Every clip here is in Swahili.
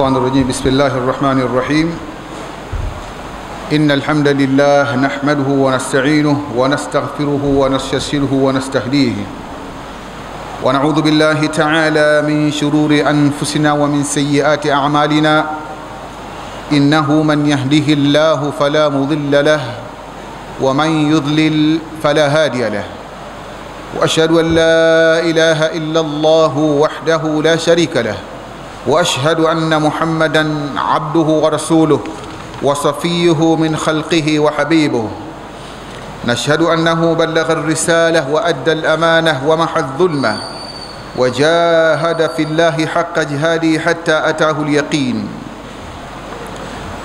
بسم الله الرحمن الرحيم. إن الحمد لله نحمده ونستعينه ونستغفره ونسترشده ونستهديه ونعوذ بالله تعالى من شرور أنفسنا ومن سيئات أعمالنا. إنه من يهده الله فلا مضل له ومن يضلل فلا هادي له. وأشهد أن لا إله إلا الله وحده لا شريك له، وأشهد أن محمدًا عبده ورسوله وصفيه من خلقه وحبيبه. نشهد أنه بلغ الرسالة وأدى الأمانة ومحى الظلمة وجاهد في الله حق جهاده حتى أتاه اليقين.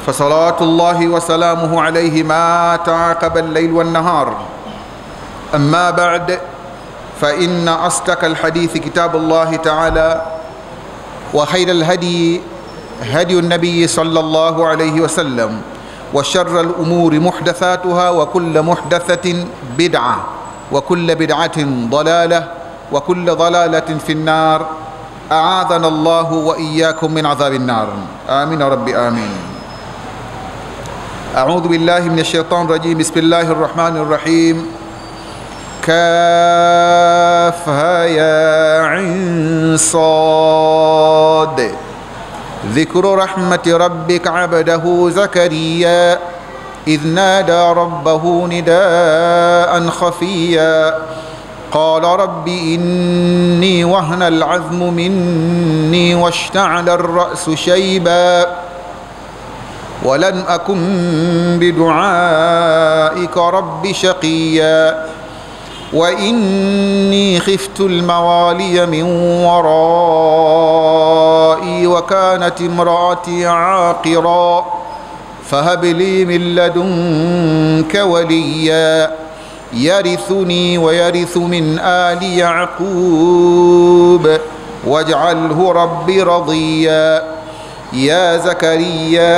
فصلاة الله وسلامه عليه ما تعاقب الليل والنهار. أما بعد، فإن أصدق الحديث كتاب الله تعالى، وخير الهدي هدي النبي صلى الله عليه وسلم، وشر الأمور محدثاتها، وكل محدثة بدعة، وكل بدعة ضلالة، وكل ضلالة في النار. أعاذنا الله وإياكم من عذاب النار. آمين رب آمين. أعوذ بالله من الشيطان الرجيم. بسم الله الرحمن الرحيم. كافها يا عين صاد. ذكر رحمة ربك عبده زكريا إذ نادى ربه نداء خفيا قال رب إني وهن العظم مني واشتعل الرأس شيبا ولن أكن بدعائك رب شقيا وإني خفت الموالي من ورائي وكانت امرأتي عاقرا فهب لي من لدنك وليا يرثني ويرث من آل يعقوب واجعله ربي رضيا. يا زكريا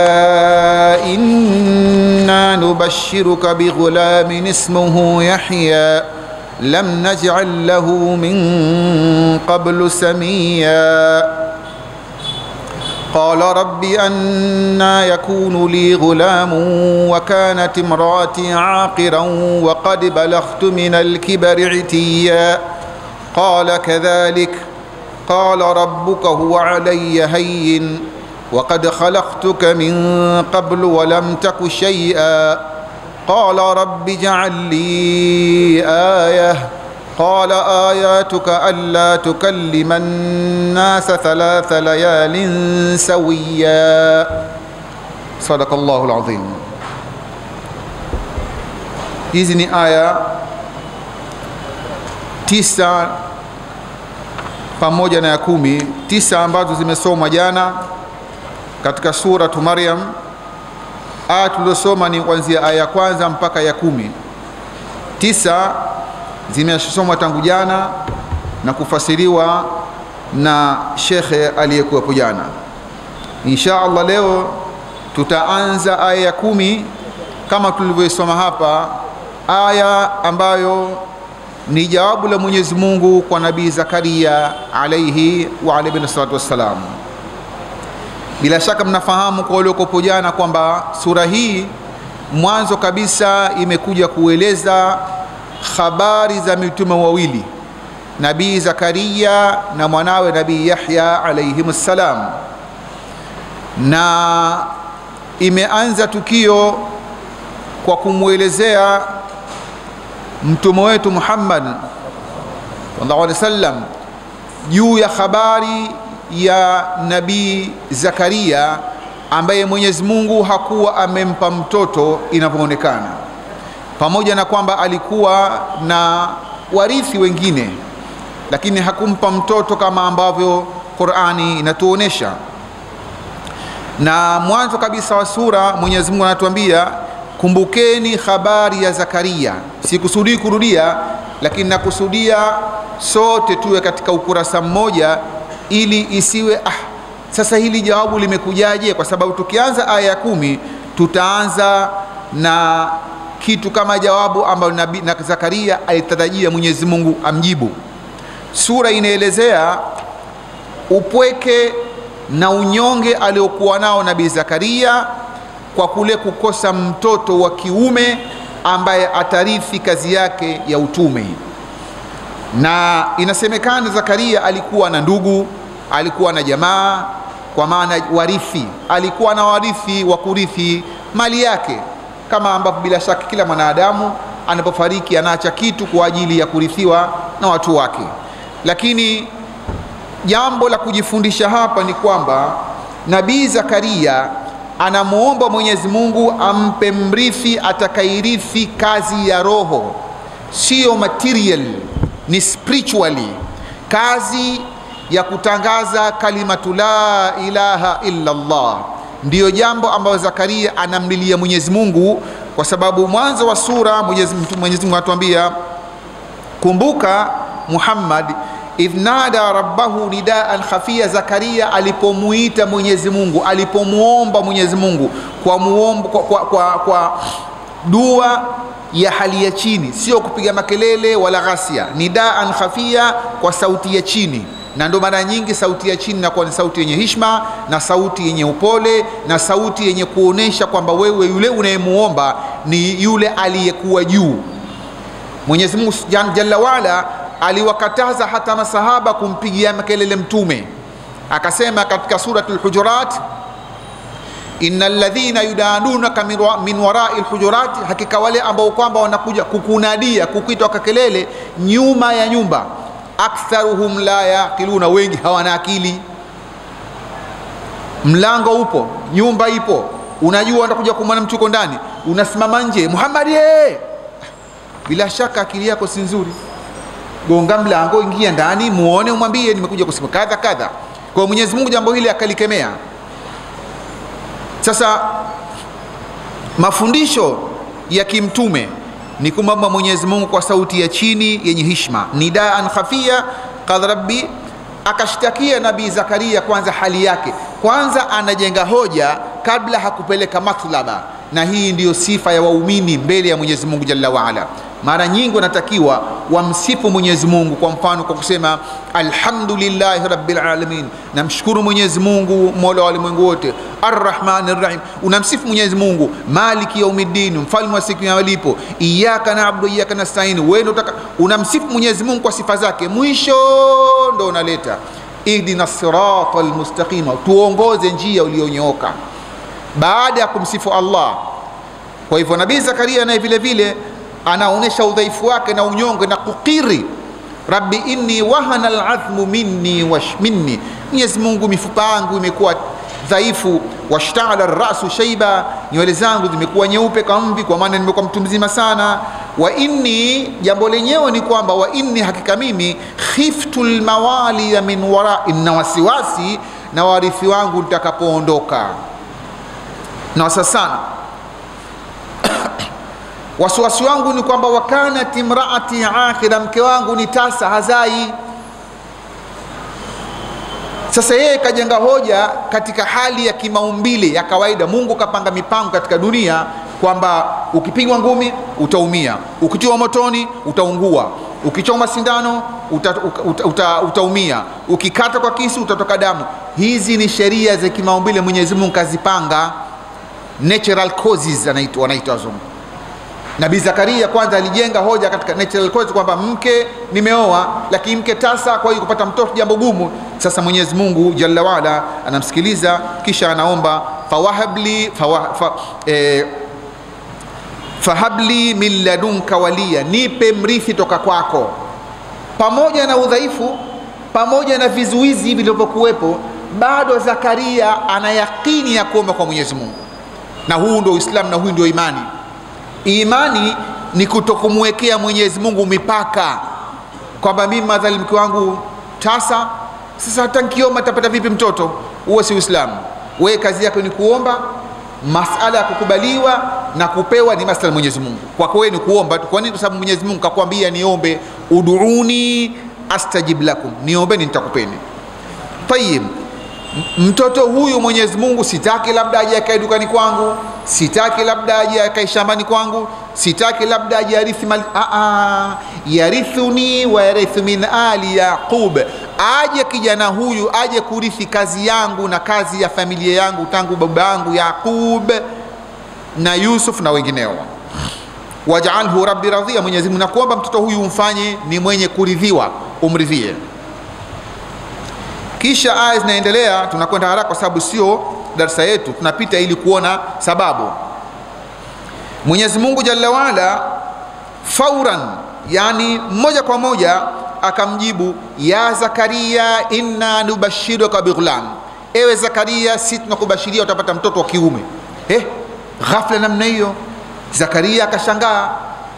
إنا نبشرك بغلام اسمه يحيى لم نجعل له من قبل سميا قال رب أنى يكون لي غلام وكانت امرأتي عاقرا وقد بلغت من الكبر عتيا قال كذلك قال ربك هو علي هين وقد خلقتك من قبل ولم تك شيئا قال رب اجعل لي آية قال آياتك ألا تكلم الناس 3 ليال سويا. صدق الله العظيم. Hizi ni aya 9 pamoja na ya 10, 9 ambazo zimesomwa jana katika suratu Maryam. Aya tulizosoma ni kuanzia aya ya kwanza mpaka ya 10. 9 zimesomwa tangu jana na kufasiriwa na shekhe aliyekuwepo jana. Insha Allah leo tutaanza aya ya 10 kama tulivyosoma hapa, aya ambayo ni jawabu la Mwenyezi Mungu kwa Nabii Zakaria alayhi wa alayhi salatu wassalam. Bila shaka mnafahamu kwa waliokuwepo jana kwamba sura hii mwanzo kabisa imekuja kueleza habari za mitume wawili, Nabii Zakaria na mwanawe Nabii Yahya alayhimus salam, na imeanza tukio kwa kumwelezea mtume wetu Muhammad sallallahu alaihi wasallam juu ya habari ya Nabii Zakaria ambaye Mwenyezi Mungu hakuwa amempa mtoto inavyoonekana, pamoja na kwamba alikuwa na warithi wengine, lakini hakumpa mtoto kama ambavyo Qur'ani inatuonesha. Na mwanzo kabisa wa sura Mwenyezi Mungu anatuambia kumbukeni habari ya Zakaria. Sikusudii kurudia, lakini nakusudia sote tuwe katika ukurasa mmoja ili isiwe sasa hili jawabu limekujaje, kwa sababu tukianza aya ya 10 tutaanza na kitu kama jawabu ambalo Nabii Zakaria alitarajia Mwenyezi Mungu amjibu. Sura inaelezea upweke na unyonge aliokuwa nao Nabii Zakaria kwa kule kukosa mtoto wa kiume ambaye atarithi kazi yake ya utume. Na inasemekana Zakaria alikuwa na ndugu, alikuwa na jamaa, kwa maana warithi, alikuwa na warithi wa kurithi mali yake, kama ambapo bila shaka kila mwanadamu anapofariki anaacha kitu kwa ajili ya kurithiwa na watu wake. Lakini jambo la kujifundisha hapa ni kwamba Nabii Zakaria anamuomba Mwenyezi Mungu ampe mrithi atakairithi kazi ya roho, sio material, ni spiritually, kazi ya kutangaza kalimatu la ilaha illa Allah. Ndiyo jambo ambalo Zakaria anamlilia Mwenyezi Mungu, kwa sababu mwanzo wa sura Mwenyezi Mungu atuambia, kumbuka Muhammad idh nada rabbahu nidaan khafia. Zakaria alipomuita Mwenyezi Mungu, alipomuomba Mwenyezi Mungu kwa dua ya hali ya chini, sio kupiga makelele wala ghasia. Nidaan khafia, kwa sauti ya chini. Na ndo mara nyingi sauti ya chini inakuwa ni sauti yenye heshima na sauti yenye upole na sauti yenye kuonesha kwamba wewe yule unayemuomba ni yule aliyekuwa juu. Mwenyezi Mungu Jalla waala aliwakataza hata masahaba kumpigia makelele mtume, akasema katika suratul Hujurat, innal ladhina yudanunaka min wara'il hujurat, hakika wale ambao kwamba wanakuja kukunadia kukuita kwa kelele nyuma ya nyumba, aktharuhum la yaqiluna, wengi hawana akili. Mlango upo, nyumba ipo, unajua utakuja kumwona mtu uko ndani, unasimama nje, Muhammad bila shaka akili yako si nzuri. Gonga mlango, ingia ndani, muone, umwambie nimekuja kusema kadha kadha. Kwa Mwenyezi Mungu jambo hili akalikemea. Sasa mafundisho ya kimtume ni kumwomba Mwenyezi Mungu kwa sauti ya chini yenye heshima, nidaan khafia. Qad rabbi, akashtakia Nabii Zakaria kwanza hali yake, kwanza anajenga hoja kabla hakupeleka matlaba. Na hii ndiyo sifa ya waumini mbele ya Mwenyezi Mungu Jalla waala. Mara nyingi wanatakiwa wamsifu Mwenyezi Mungu, kwa mfano kwa kusema alhamdulillahi rabbil alamin, namshukuru Mwenyezi Mungu mola wa ulimwengu wote, arrahmanir rahim, unamsifu Mwenyezi Mungu, maliki yaumiddin, mfalme wa siku ya malipo, iyyaka na'budu wa iyyaka nasta'in, wewe unamsifu Mwenyezi Mungu kwa sifa zake. Mwisho ndo unaleta ihdinas siratal mustaqim, tuongoze njia uliyonyooka, baada ya kumsifu Allah. Kwa hivyo Nabii Zakaria naye vile vile anaonesha udhaifu wake na unyonge na kukiri, rabbi inni wahana al'azmu minni, Mwenyezi Mungu mifupa yangu imekuwa dhaifu, washta'ala ar-ra'su shayba, nywele zangu zimekuwa nyeupe kama mvi, kwa maana nimekuwa mtu mzima sana. Wa inni, jambo lenyewe ni kwamba wa inni, hakika mimi, khiftu al-mawali min wara'i, na wasiwasi na warithi wangu nitakapoondoka. Na sasa wasiwasi wangu ni kwamba wakanat imraati akhira, mke wangu ni tasa, hazai. Sasa yeye kajenga hoja katika hali ya kimaumbile ya kawaida. Mungu kapanga mipango katika dunia kwamba ukipigwa ngumi utaumia, ukitiwa motoni utaungua, ukichoma sindano utaumia, ukikata kwa kisu utatoka damu. Hizi ni sheria za kimaumbile Mwenyezi Mungu kazipanga, natural causes wanaitwa wazungu. Nabii Zakaria kwanza alijenga hoja katika natural causes kwamba mke nimeoa, lakini mke tasa, kwa hiyo kupata mtoto jambo gumu. Sasa Mwenyezi Mungu Jalla waala anamsikiliza, kisha anaomba fahabli min ladunka waliya, nipe mrithi toka kwako. Pamoja na udhaifu, pamoja na vizuizi vilivyokuwepo, bado Zakaria ana yakini ya kuomba kwa Mwenyezi Mungu. Na huu ndio Uislamu, na huu ndio imani. Imani ni kutokumwekea Mwenyezi Mungu mipaka, kwamba mimi madhali mke wangu tasa, sasa hata nikiomba tapata vipi mtoto? Huo si Uislamu. Wewe kazi yako ni kuomba, masala ya kukubaliwa na kupewa ni masala Mwenyezi Mungu. Kwako wewe ni kuomba. Kwa nini? Kwa sababu Mwenyezi Mungu kakwambia niombe, ud'uni astajib lakum, niombeni nitakupeni. Tayib, mtoto huyu Mwenyezi Mungu sitaki labda aje akae dukani kwangu, sitaki labda aje akae shambani kwangu, sitaki labda aje arithi mali. Yarithuni wa yarithu min ali Yaqub, aje kijana huyu aje kurithi kazi yangu na kazi ya familia yangu tangu baba yangu Yaqub na Yusuf na wengineo. Waj'alhu rabbi radhiya, Mwenyezi Mungu nakuomba mtoto huyu umfanye ni mwenye kuridhiwa, umridhie. Kisha aya zinaendelea, tunakwenda haraka kwa sababu sio darasa yetu, tunapita ili kuona sababu. Mwenyezi Mungu Jalla waala fauran, yani moja kwa moja akamjibu, ya Zakaria inna nubashiruka bighulam, ewe Zakaria sisi tunakubashiria utapata mtoto wa kiume. Ghafla namna hiyo Zakaria akashangaa,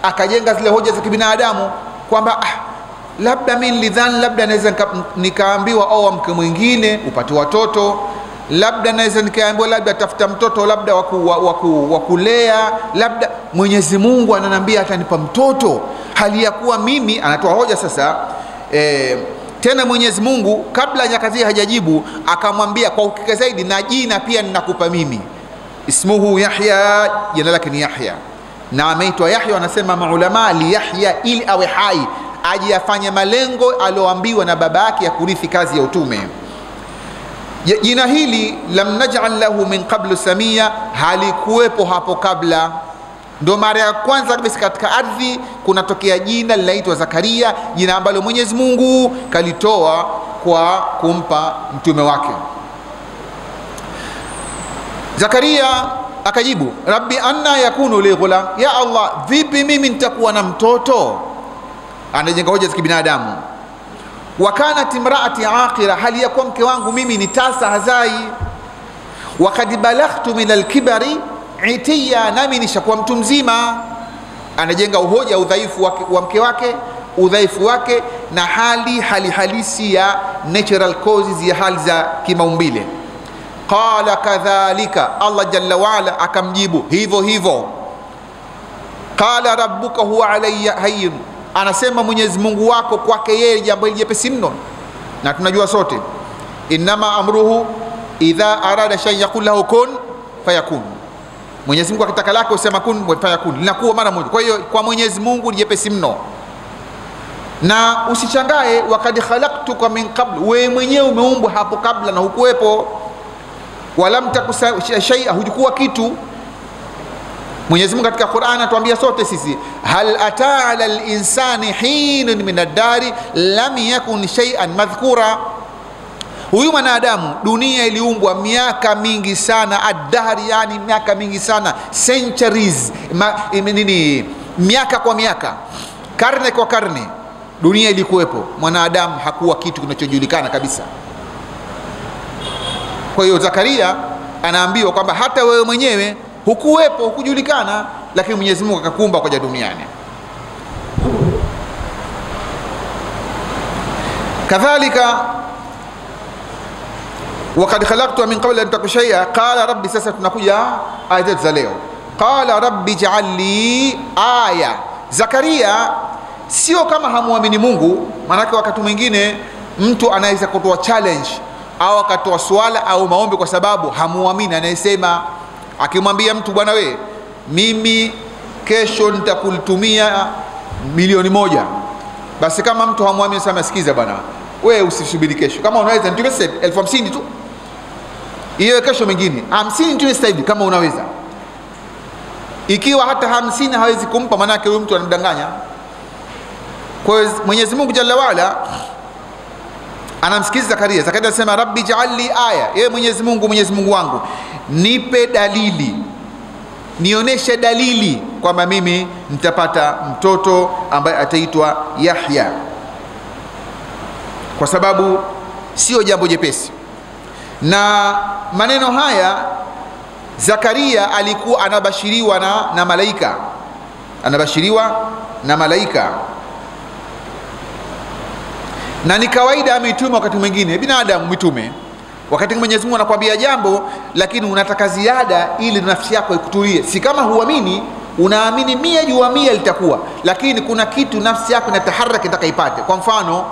akajenga zile hoja za kibinadamu kwamba labda mimi nilidhani labda naweza nikaambiwa oa mke mwingine upate watoto, labda naweza nikaambiwa labda tafuta mtoto labda wa kulea, labda Mwenyezi Mungu ananiambia atanipa mtoto, hali ya kuwa mimi. Anatoa hoja sasa. Tena Mwenyezi Mungu kabla nyakati hajajibu akamwambia kwa ukika zaidi, na jina pia ninakupa mimi, ismuhu Yahya, jina lake ni Yahya, na ameitwa Yahya wanasema maulama li Yahya, ili awe hai aje afanye malengo alioambiwa na baba yake ya kurithi kazi ya utume. Jina hili lam naj'al lahu min qablu samia, halikuwepo hapo kabla. Ndio mara ya kwanza kabisa katika ardhi kunatokea jina linaitwa Zakaria, jina ambalo Mwenyezi Mungu kalitoa kwa kumpa mtume wake. Zakaria akajibu, rabbi anna yakunu li ghulam, ya Allah vipi mimi nitakuwa na mtoto? Anajenga hoja za kibinadamu. Wa kanat imraati aqira, hali yakuwa mke wangu mimi ni tasa hazai. Wa kad balaghtu min alkibari itiya, nami nishakuwa mtu mzima. Anajenga hoja udhaifu wa mke wake, udhaifu wake na hali halisi ya natural causes, ya hali za kimaumbile. Qala kadhalika, Allah Jalla waala akamjibu hivyo hivyo. Qala rabbuka huwa alayya hayyin, anasema Mwenyezi Mungu wako kwake yeye jambo jepesi mno, na tunajua sote inma amruhu idha arada shay yaqul lahu kun fayakun. Mwenyezi Mungu akitaka lake usema kun fayakun, linakuwa mara moja. Kwa hiyo kwa Mwenyezi Mungu ni jepesi mno. Na usichangae, wakad khalaqtuka min qabl, wewe mwenyewe umeumbwa hapo kabla na hukuwepo. Walam takusa shay'a, hujikuwa kitu. Mwenyezi Mungu katika Qur'an anatuambia sote sisi, hal ataa ala al-insani hinun min ad-dari lam yakun shay'an madhkura. Huyu mwanadamu dunia iliumbwa miaka mingi sana, ad-dahr yani miaka mingi sana, centuries, miaka kwa miaka, karne kwa karne, dunia ilikuwepo, mwanadamu hakuwa kitu kinachojulikana kabisa. Kwa hiyo Zakaria anaambiwa kwamba hata wewe mwenyewe hukuwepo, hukujulikana, lakini Mwenyezi Mungu akakuumba kwa duniani. Kadhalika waqad khalaqtu min qabli an taku shay'a, qala rabbi, sasa tunakuja aya za leo. Qala rabbi ij'al li aya. Zakaria sio kama hamuamini Mungu, maana wakati mwingine mtu anaweza kutoa challenge au akatoa swala au maombi kwa sababu hamuamini. Anayesema akimwambia mtu, bwana we, mimi kesho nitakutumia milioni 1, basi kama mtu hamuamini sema, sikiza bwana we, usisubiri kesho, kama unaweza nitumie 50,000 tu, hiyo kesho mengine 50 tu sasa hivi kama unaweza. Ikiwa hata 50 hawezi kumpa, maana yake huyo mtu anamdanganya. Kwa hiyo Mwenyezi Mungu Jalla waala anamsikiza Zakaria. Zakaria anasema rabbi ij'al li aya, yeye Mwenyezi Mungu wangu, nipe dalili, nionyeshe dalili kwamba mimi nitapata mtoto ambaye ataitwa Yahya, kwa sababu sio jambo jepesi. Na maneno haya Zakaria alikuwa anabashiriwa na malaika, anabashiriwa na malaika, na ni kawaida mitume wakati mwingine, binadamu mitume, wakati Mwenyezi Mungu anakuambia jambo lakini unataka ziada ili nafsi yako ikutulie. Si kama huamini, unaamini 100 juu ya 100 litakuwa, lakini kuna kitu nafsi yako inataharaka itakaipate. Kwa mfano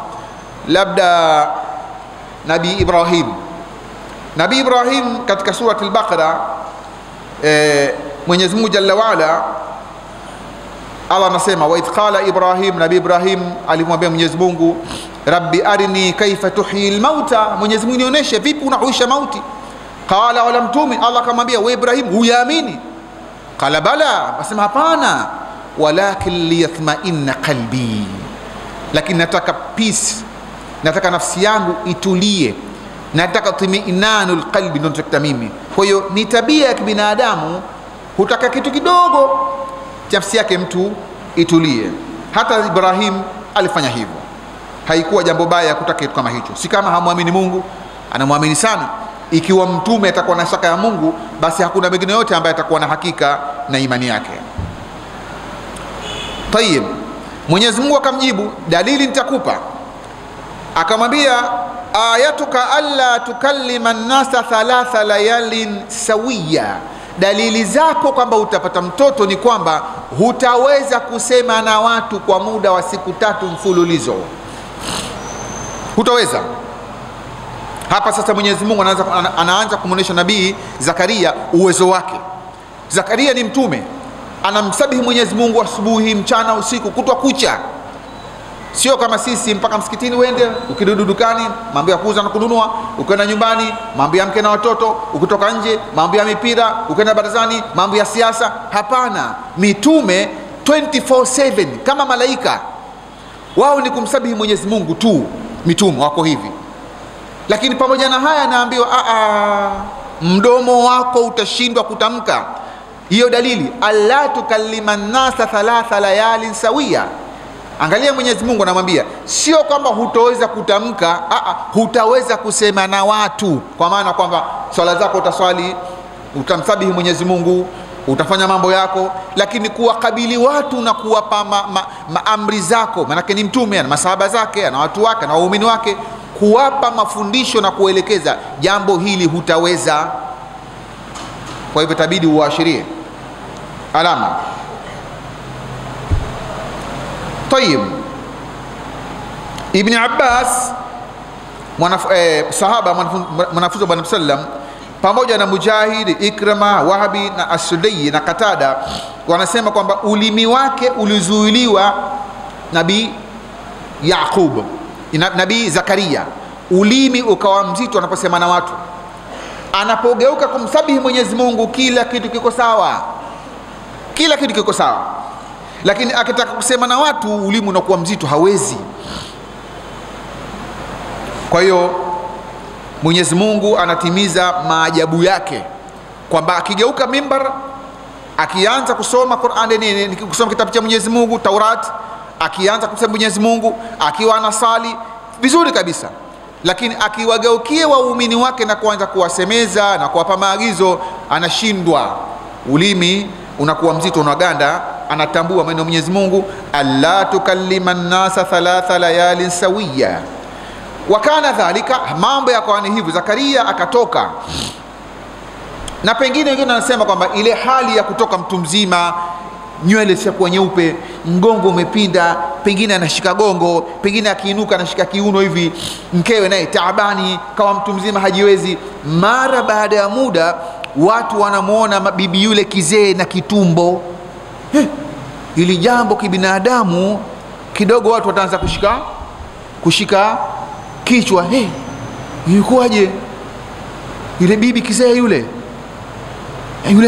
labda Nabii Ibrahim katika surati al-Baqara, Mwenyezi Mungu Jalla waala Allah anasema, wa idh qala Ibrahim, Nabii Ibrahim alimwambia Mwenyezi Mungu, rabbi arini kaifa tuhyi mauta, Mwenyezi Mungu nionyeshe vipi unahuisha mauti. Qala walam tu'min, Allah akamwambia we Ibrahim huyaamini? Qala bala, asema hapana, walakin liyatma'inna qalbi, lakini nataka peace, nataka nafsi yangu itulie, nataka tumiinanul qalbi, ndio nataka mimi. Kwa hiyo ni tabia ya kibinadamu, hutaka kitu kidogo nafsi yake mtu itulie. Hata Ibrahim alifanya hivyo, haikuwa jambo baya kutaka kitu kama hicho. Si kama hamwamini Mungu, anamwamini sana. Ikiwa mtume atakuwa na shaka ya Mungu, basi hakuna mwingine yote ambaye atakuwa na hakika na imani yake. Tayeb, Mwenyezi Mungu akamjibu, dalili nitakupa. Akamwambia, ayatuka alla tukallima an-nasa 3 layalin sawiya, dalili zako kwamba utapata mtoto ni kwamba hutaweza kusema na watu kwa muda wa siku 3 mfululizo. Hutaweza. Hapa sasa Mwenyezi Mungu anaanza kumuonesha nabii Zakaria uwezo wake. Zakaria ni mtume, anamsabihi Mwenyezi Mungu asubuhi, mchana, usiku, kutwa kucha. Sio kama sisi mpaka msikitini uende, ukirudi dukani mambo ya kuuza na kununua, ukienda nyumbani mambo ya mke na watoto, ukitoka nje mambo ya mipira, ukienda barazani mambo ya siasa. Hapana, mitume 24/7 kama malaika. Wao ni kumsabihi Mwenyezi Mungu tu, mitume wako hivi. Lakini pamoja na haya naambiwa mdomo wako utashindwa kutamka. Hiyo dalili, alla tukallima an-nasa 3 layalin sawiya. Angalia, Mwenyezi Mungu anamwambia sio kwamba hutaweza kutamka, hutaweza kusema na watu, kwa maana kwamba swala zako utaswali, utamsabihi Mwenyezi Mungu, utafanya mambo yako, lakini kuwakabili watu na kuwapa maamri zako, manake ni mtume na masahaba zake na watu wake na waumini wake, kuwapa mafundisho na kuelekeza, jambo hili hutaweza. Kwa hivyo tabidi uashirie alama. Tayib, Ibn Abbas sahaba mwanafunzi wa Bwana sallam, pamoja na Mujahid, Ikrama, Wahabi na As-Sudai na Qatada, wanasema kwamba ulimi wake ulizuiliwa Nabii Yaqub, Nabii Zakaria, ulimi ukawa mzito anaposema na watu. Anapogeuka kumsabihi Mwenyezi Mungu, kila kitu kiko sawa, kila kitu kiko sawa, lakini akitaka kusema na watu ulimi unakuwa mzito, hawezi. Kwa hiyo Mwenyezi Mungu anatimiza maajabu yake kwamba akigeuka mimbar, akianza kusoma Qur'an, kusoma kitabu cha Mwenyezi Mungu Taurat, akianza kusema Mwenyezi Mungu, akiwa anasali vizuri kabisa, lakini akiwageukia waumini wake na kuanza kuwasemeza na kuwapa maagizo, anashindwa, ulimi unakuwa mzito, unaganda. Anatambua maneno ya Mwenyezi Mungu, alla tukallima an-nasa 3 layalin sawiya. Wakana dhalika, mambo yakawa ni hivyo. Zakaria akatoka, na pengine wengine wanasema kwamba ile hali ya kutoka mtu mzima, nywele zishakuwa nyeupe, mgongo umepinda, pengine anashika gongo, pengine akiinuka anashika kiuno hivi, mkewe naye taabani kama mtu mzima hajiwezi. Mara baada ya muda watu wanamuona bibi yule kizee na kitumbo. Ili jambo kibinadamu kidogo, watu wataanza kushika kichwa. Yukoaje yule bibi kizee yule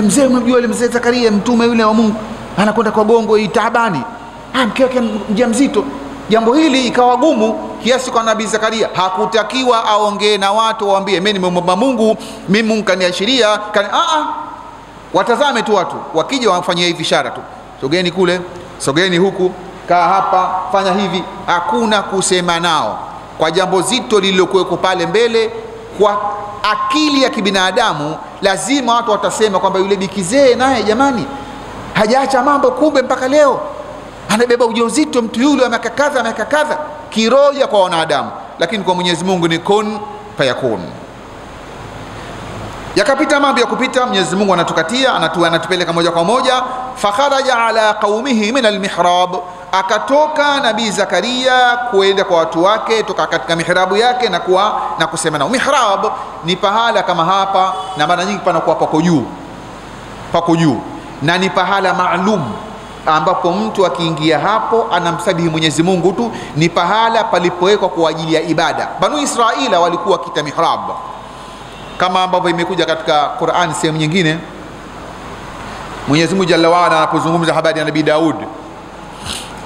mzee, unamjua yule mzee Zakaria, mtume yule wa Mungu, anakwenda kwa gongo itabani, mke wake mjamzito. Jambo hili ikawa gumu kiasi kwa Nabii Zakaria hakutakiwa aongee na watu waambie mimi nimemwomba Mungu, mimi Mungu kaniashiria watazame tu watu, wakija wafanyie hivi ishara tu, sogeni kule, sogeni huku, kaa hapa, fanya hivi. Hakuna kusema nao kwa jambo zito lililokuweko pale mbele. Kwa akili ya kibinadamu lazima watu watasema kwamba yule bikizee naye jamani hajaacha mambo, kumbe mpaka leo anabeba ujauzito mtu yule wa miaka kadha, kiroja kwa wanadamu. Lakini kwa Mwenyezi Mungu ni kun fayakun. Yakapita mambo ya kupita, Mwenyezi Mungu anatukatia, anatupeleka moja kwa moja. Fakharaja ala qaumihi min almihrab, akatoka Nabii Zakaria kuenda kwa watu wake, toka katika mihrabu yake na kusema nao. Mihrab ni pahala kama hapa, na mara nyingi panakuwa pako juu, na ni pahala maalum ambapo mtu akiingia hapo anamsabihi Mwenyezi Mungu tu, ni pahala palipowekwa kwa ajili ya ibada. Banu Israila walikuwa kita mihrab, kama ambavyo imekuja katika Qur'an sehemu nyingine. Mwenyezi Mungu Jalla wa Ala anapozungumza habari ya Nabii Daud,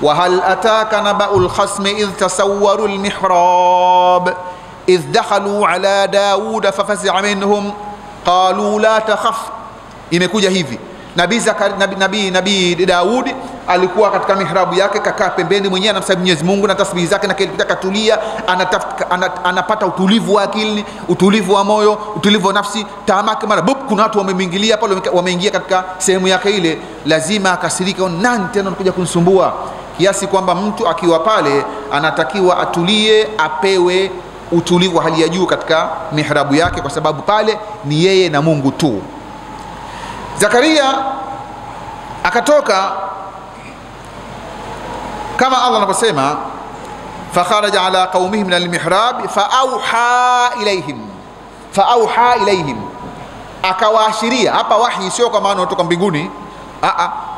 wa hal ataka naba'ul khasmi idh tasawwaru al-mihrab idh dakhalu ala Daud fafazi'a minhum qalu la takhaf. Imekuja hivi, Nabii Daudi alikuwa katika mihrabu yake, kakaa pembeni mwenyewe anamsabihi Mwenyezi Mungu na tasbihi zake, na kitaka tulia, anapata utulivu wa akili, utulivu wa moyo, utulivu wa nafsi. Tamaki mara bub, kuna watu wameingilia pale, wameingia katika sehemu yake ile, lazima akasirika, nani tena anakuja kunisumbua? Kiasi kwamba mtu akiwa pale anatakiwa atulie, apewe utulivu wa hali ya juu katika mihrabu yake, kwa sababu pale ni yeye na Mungu tu. Zakaria akatoka kama Allah anaposema, fakharaja ala qaumihi min almihrab faauha ilaihim, akawaashiria. Hapa wahi sio kwa maana kutoka mbinguni,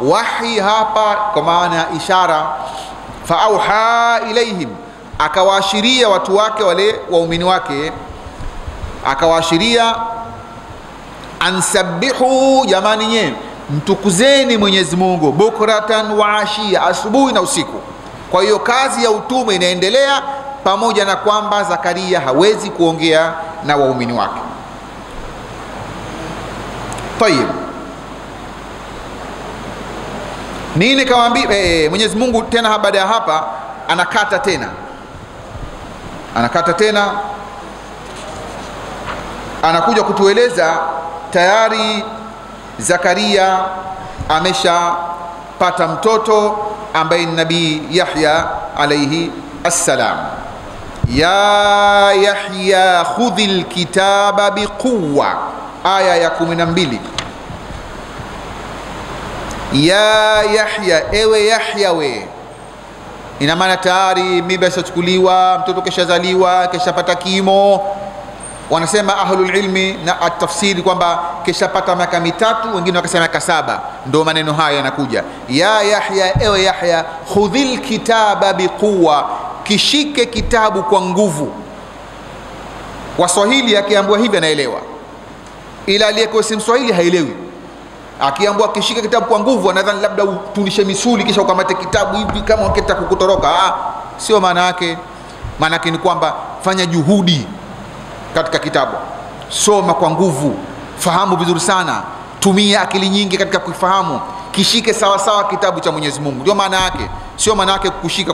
wahi hapa kwa maana ya ishara. Faauha ilaihim, akawaashiria watu wake, wale waumini wake, akawaashiria ansabbihu, jamani nye mtukuzeni Mwenyezi Mungu, bukratan wa ashia, asubuhi na usiku. Kwa hiyo kazi ya utume inaendelea, pamoja na kwamba Zakaria hawezi kuongea na waumini wake. Tayeb, nini kawaambia Mwenyezi Mungu tena? Baada ya hapa anakata tena, anakuja kutueleza tayari Zakaria ameshapata mtoto ambaye ni Nabii Yahya alayhi assalam. Ya Yahya khudhil kitaba biquwa, aya ya 12. Ya Yahya, ewe Yahya we, ina maana tayari mimba ishachukuliwa, mtoto keshazaliwa, keshapata kimo. Wanasema ahlul ilmi na atafsiri kwamba keshapata miaka 3, wengine wakasema miaka 7. Ndio maneno haya yanakuja, ya Yahya, ewe Yahya, khudhil kitaba biquwa, kishike kitabu kwa nguvu. Waswahili akiambiwa hivi anaelewa, ila aliyekuwa si Mswahili haelewi. Akiambiwa kishike kitabu kwa nguvu, anadhani labda utunishe misuli kisha ukamate kitabu hivi kama ukitaka kukutoroka. Sio maana yake. Maana yake ni kwamba fanya juhudi katika kitabu, soma kwa nguvu, fahamu vizuri sana, tumia akili nyingi katika kufahamu, kishike sawa sawa kitabu cha Mwenyezi Mungu. Ndio maana yake, sio maana yake kushika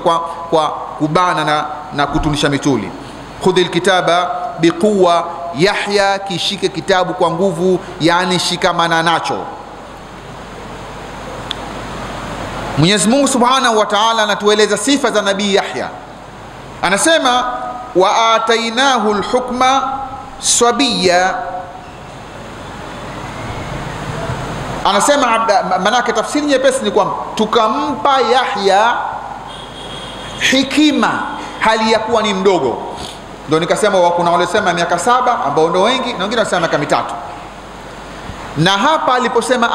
kwa kubana na kutunisha misuli. Khudhil kitaba biquwa, Yahya, kishike kitabu kwa nguvu, yani shikamana nacho. Mwenyezi Mungu Subhanahu wa Ta'ala anatueleza sifa za Nabii Yahya, anasema wa atainahu alhukma sabiya. Anasema manake tafsiri nyepesi ni kwamba tukampa Yahya hikima hali ya kuwa ni mdogo. Ndio nikasema kuna wale sema miaka 7 ambao ndio wengi, na wengine wanasema miaka 3. Na hapa aliposema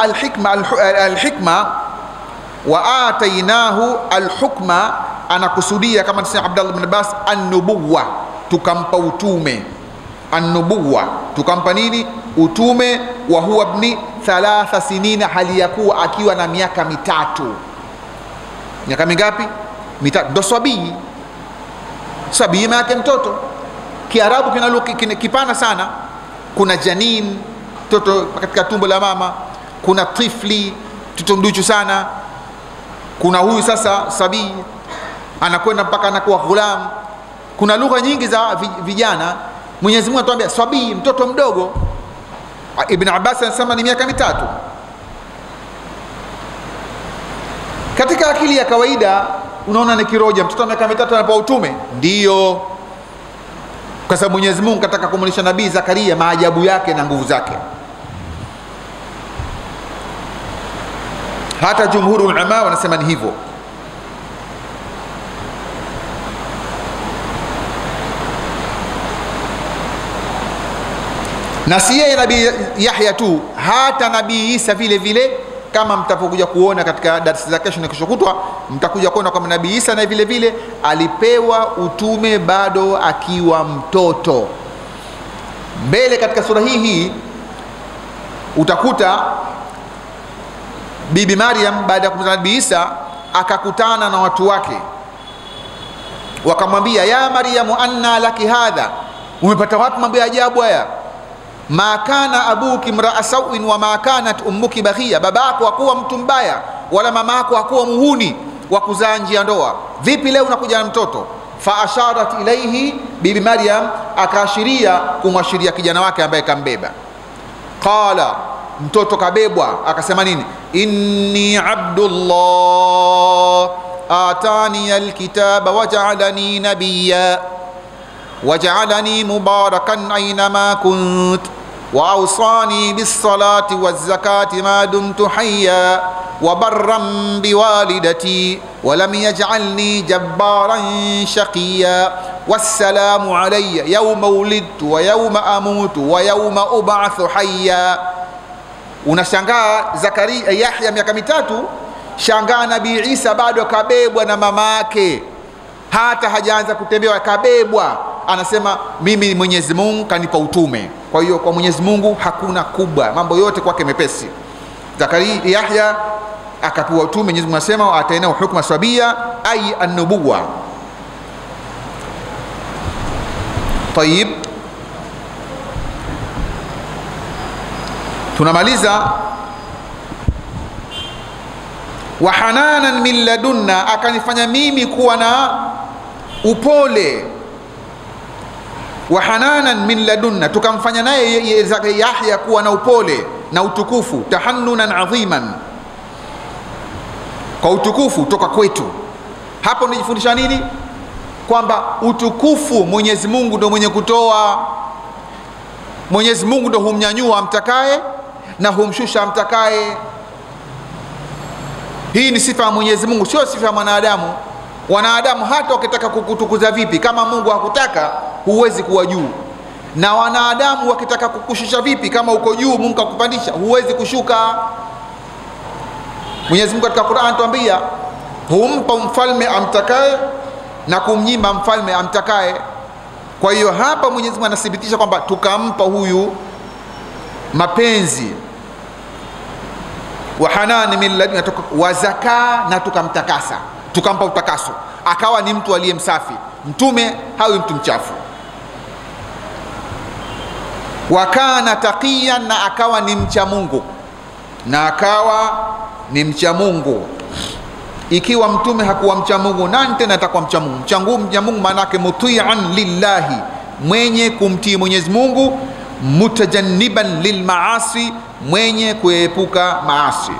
alhikma wa atainahu alhukma, anakusudia kama tunasema Abdullah ibn Abbas, an-nubuwa, tukampa utume. An-nubuwa, tukampa nini? Utume. Wa huwa ibn 3 sinina, hali ya kuwa akiwa na miaka 3. Miaka mingapi? 3. Ndo sabii. Sabii maana mtoto. Kiarabu kina lugha kipana sana. Kuna janin, mtoto katika tumbo la mama. Kuna tifli, mtoto mduchu sana. Kuna huyu sasa sabii, anakwenda mpaka anakuwa ghulam. Kuna lugha nyingi za vijana. Mwenyezi Mungu anatuambia sabii, mtoto mdogo. Ibn Abbas anasema ni miaka 3. Katika akili ya kawaida unaona ni kiroja, mtoto wa miaka 3 anapewa utume? Ndio, kwa sababu Mwenyezi Mungu kataka kumwonyesha Nabii Zakaria maajabu yake na nguvu zake. Hata jumhuru ulama wanasema ni hivyo. Na si yeye Nabii Yahya tu, hata Nabii Isa vile vile kama mtapokuja kuona katika darasa za kesho na kesho kutwa, mtakuja kuona kwamba Nabii Isa na vile vile alipewa utume bado akiwa mtoto. Mbele katika sura hii utakuta Bibi Maryam baada ya kumzaa Nabii Isa akakutana na watu wake, wakamwambia ya Maryamu anna laki hadha, umepata wapi mambo ya ajabu haya? Ma kana abuki mraa sawin wa ma kanat ummuki baghiya, babako hakuwa mtu mbaya wala mamako hakuwa muhuni wa kuzaa nje ya ndoa, vipi leo unakuja na mtoto? Fa asharat ilayhi, Bibi Maryam akaashiria kumwashiria kijana wake ambaye kambeba. Qala, mtoto kabebwa, akasema nini? Inni abdullah atani alkitaba waj'alani nabiyya waj'alani mubarakan aynama kunt wa awsani bis salati waz zakati ma dumtu hayya wa barran biwalidati wa lam yaj'alni jabbaran shaqiyya wassalamu alayya yawma wulidtu wa yawma amutu wa yawma ub'athu hayya. Unashangaa Zakaria Yahya miaka 3, shangaa Nabii Isa bado kabebwa na mama yake, hata hajaanza kutembea kabebwa. Anasema mimi Mwenyezi Mungu kanipa utume. Kwa hiyo kwa Mwenyezi Mungu hakuna kubwa, mambo yote kwake mepesi. Zakaria Yahya akapewa utume. Mwenyezi Mungu anasema ataina hukma sabia ay an-nubuwa. Tayib, tunamaliza wa hananan min ladunna, akanifanya mimi kuwa na upole. Wa hananan min ladunna, tukamfanya naye Yahya kuwa na upole na utukufu. Tahannunan adhiman, kwa utukufu toka kwetu. Hapo unajifundisha nini? Kwamba utukufu Mwenyezi Mungu ndio mwenye kutoa. Mwenyezi Mungu ndio humnyanyua amtakaye na humshusha amtakaye. Hii ni sifa ya Mwenyezi Mungu, sio sifa ya mwanadamu. Wanadamu hata wakitaka kukutukuza vipi, kama Mungu hakutaka huwezi kuwa juu. Na wanadamu wakitaka kukushusha vipi, kama uko juu Mungu akupandisha huwezi kushuka. Mwenyezi Mungu katika Qur'an anatuambia humpa mfalme amtakaye na kumnyima mfalme amtakaye. Kwa hiyo hapa Mwenyezi Mungu anathibitisha kwamba tukampa huyu mapenzi. Wa hanan min ladunna, wa zaka, na tukamtakasa, tukampa utakaso, akawa ni mtu aliye msafi. Mtume hawi mtu mchafu. Wa kana taqiyan, na akawa ni mcha Mungu, na akawa ni mcha Mungu. Ikiwa mtume hakuwa mcha Mungu, nani tena atakuwa mcha Mungu? Mcha Mungu maana yake muti'an lillahi, mwenye kumtii Mwenyezi Mungu, mutajanniban lilmaasi, mwenye kuepuka maasi.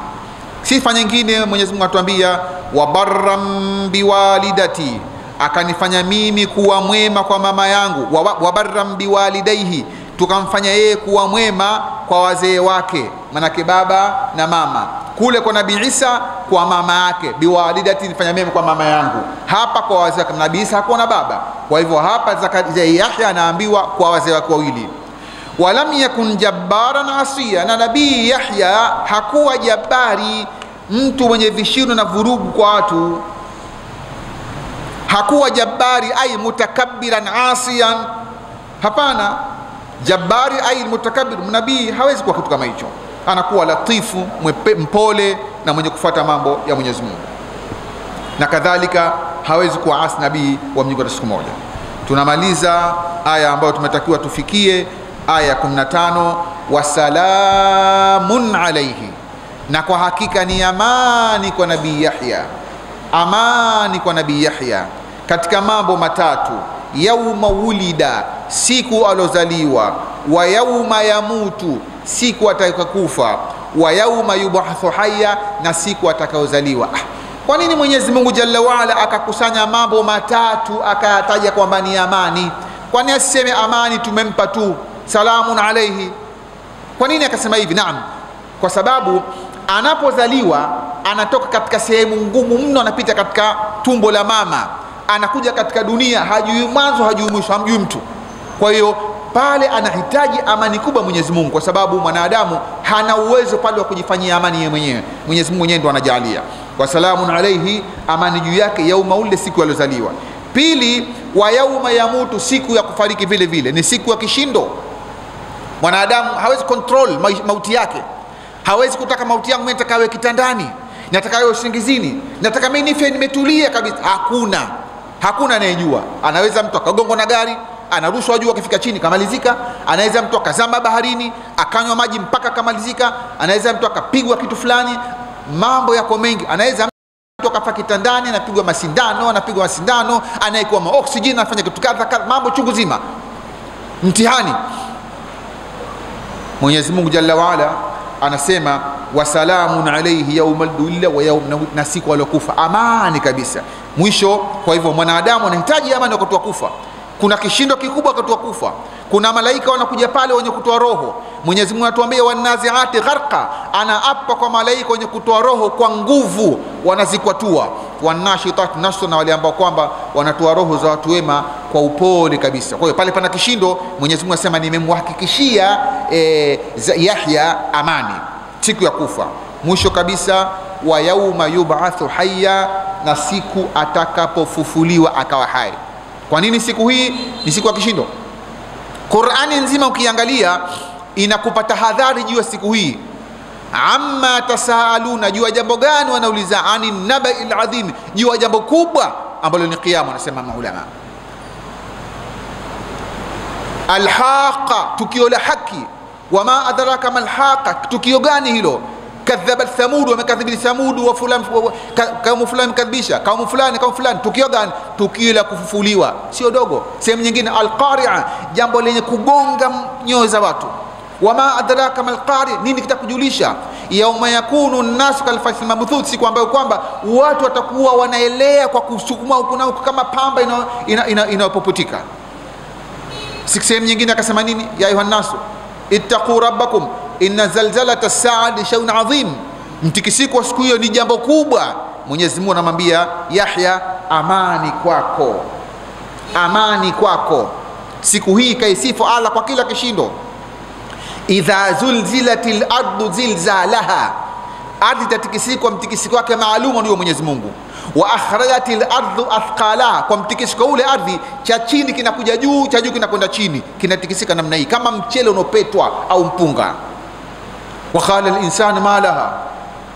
Sifa nyingine Mwenyezi Mungu atuambia wa barram biwalidati, akanifanya mimi kuwa mwema kwa mama yangu. Wa barram biwalidaihi, tukamfanya yeye kuwa mwema kwa wazee wake, manake baba na mama. Kule kwa Nabii Isa kwa mama yake, biwalidati, nifanya mema kwa mama yangu. Hapa kwa wazee wake, Nabii Isa hakuwa na baba, kwa hivyo hapa Yahya anaambiwa kwa wazee wake wawili. Walam yakun jabbaran asiya, na Nabii Yahya hakuwa jabari, mtu mwenye vishindo na vurugu kwa watu. Hakuwa jabari ay mutakabbiran asiyan, hapana. Jabari ay mutakabbir, nabii hawezi kuwa kitu kama hicho. Anakuwa latifu, mpole na mwenye kufuata mambo ya Mwenyezi Mungu, na kadhalika hawezi kuwa asi nabii wa Mungu hata siku moja. Tunamaliza aya ambayo tumetakiwa tufikie, aya 15, wasalamun alayhi, na kwa hakika ni amani kwa Nabii Yahya. Amani kwa Nabii Yahya katika mambo matatu: yauma wulida, siku alozaliwa; wa yauma yamutu, siku atakayokufa; wa yauma yub'athu hayya, na siku atakayozaliwa. Kwa nini Mwenyezi Mungu Jalla waala akakusanya mambo matatu akayataja kwamba ni amani? Kwa nini asiseme amani tumempa tu salamun alayhi? Kwa nini akasema hivi? Naam, kwa sababu anapozaliwa anatoka katika sehemu ngumu mno, anapita katika tumbo la mama, anakuja katika dunia, hajui mwanzo hajui mwisho, hamjui mtu. Kwa hiyo pale anahitaji amani kubwa Mwenyezi Mungu, kwa sababu mwanadamu hana uwezo pale wa kujifanyia amani yeye mwenyewe. Mwenyezi Mungu mwenyewe ndo anajalia. Wa salamun alayhi, amani juu yake, yauma ule, siku aliyozaliwa. Pili, wa yauma yamutu, siku ya kufariki vile vile, ni siku ya kishindo. Mwanadamu hawezi control mauti yake. Hawezi kutaka mauti yangu mimi nataka kitandani, nataka usingizini, nataka mimi nife nimetulia kabisa. Hakuna anayejua. Anaweza mtu akagongwa na gari, anarushwa juu akifika chini kamalizika. Anaweza mtu akazama baharini akanywa maji mpaka kamalizika. Anaweza mtu akapigwa kitu fulani, mambo yako mengi. Anaweza mtu akafa kitandani, anapigwa masindano, anayekuwa oxygen, anafanya kitu kadha, mambo chungu zima, mtihani. Mwenyezi Mungu Jalla wa Ala anasema wasalamun alayhi yawmal dulla wa yawm, na siku aliyokufa, amani kabisa. Mwisho, kwa hivyo mwanadamu anahitaji amani wakati wa kufa. Kuna kishindo kikubwa wakati wa kufa. Kuna malaika wanakuja pale wenye kutoa roho. Mwenyezi Mungu anatuambia wanaziati gharqa, anaapa kwa malaika wenye kutoa roho kwa nguvu, wanazikwatua. Wanashitat nashra, na wale ambao kwamba wanatoa roho za watu wema kwa upole kabisa. Kwa hiyo pale pana kishindo. Mwenyezi Mungu anasema nimemhakikishia Yahya amani siku ya kufa. Mwisho kabisa, wa yauma yub'athu hayya, na siku atakapofufuliwa akawa hai. Kwa nini siku hii ni siku ya kishindo? Qur'ani nzima ukiangalia inakupa tahadhari juu ya siku hii. Amma tasaaluna, juu ya jambo gani wanauliza? Ani naba'il adhim, juu ya jambo kubwa ambalo ni kiyama. Wanasema maulama, alhaqa, tukio la haki. Wama adraka malhaqa, tukio gani hilo? Kadhabat Thamud, wamekadhibisha Thamud, wa fulani kaumu fulani kadhibisha kaumu fulani. Tukio gani? Tukio la kufufuliwa, sio dogo. Sehemu nyingine alqari'a, jambo lenye kugonga nyoyo za watu. Wama adraka malqari, nini kitakujulisha? Yauma yakunu an-nasu kalfasl mabthuth, siku ambayo kwamba watu watakuwa wanaelea kwa kusukuma huku na huku kama pamba inayopoputika. Sehemu nyingine akasema nini? Ya ayuhan nasu ittaqu rabbakum inna zalzalata as-sa'ati shay'un 'azim, mtikisiko wa siku hiyo ni jambo kubwa. Mwenyezi Mungu anamwambia Yahya, amani kwako, amani kwako. Siku hii kaisifu Allah kwa kila kishindo. Idha zulzilatil ardu zilzalaha, ardhi tatikisiko mtikisiko wake maalum ndio Mwenyezi Mungu. Wa akhrajatil ardu athqalaha, kwa mtikisiko ule ardhi cha chini kinakuja juu, cha juu kinakwenda chini, kinatikisika namna hii kama mchele unopetwa au mpunga. Wa qala al-insanu ma laha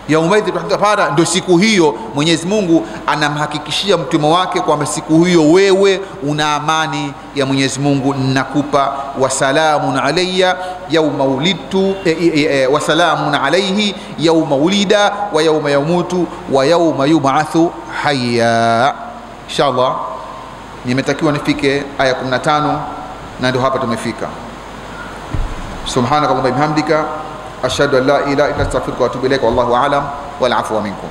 yawmaidhin tahara, ndio siku hiyo Mwenyezi Mungu anamhakikishia mtume wake kwamba siku hiyo wewe una amani ya Mwenyezi Mungu, nakupa. Wasalamun alayya yawma wulidtu wasalamun alayhi yawma wulida wa yawma yamutu wa yawma yub'athu hayya. Inshallah nimetakiwa nifike aya 15 na ndio hapa tumefika. Subhanakallahumma bihamdika ashhadu an la ilaha illa anta astaghfiruka wa atubu ilaik. Wallahu a'lam wal afwa minkum.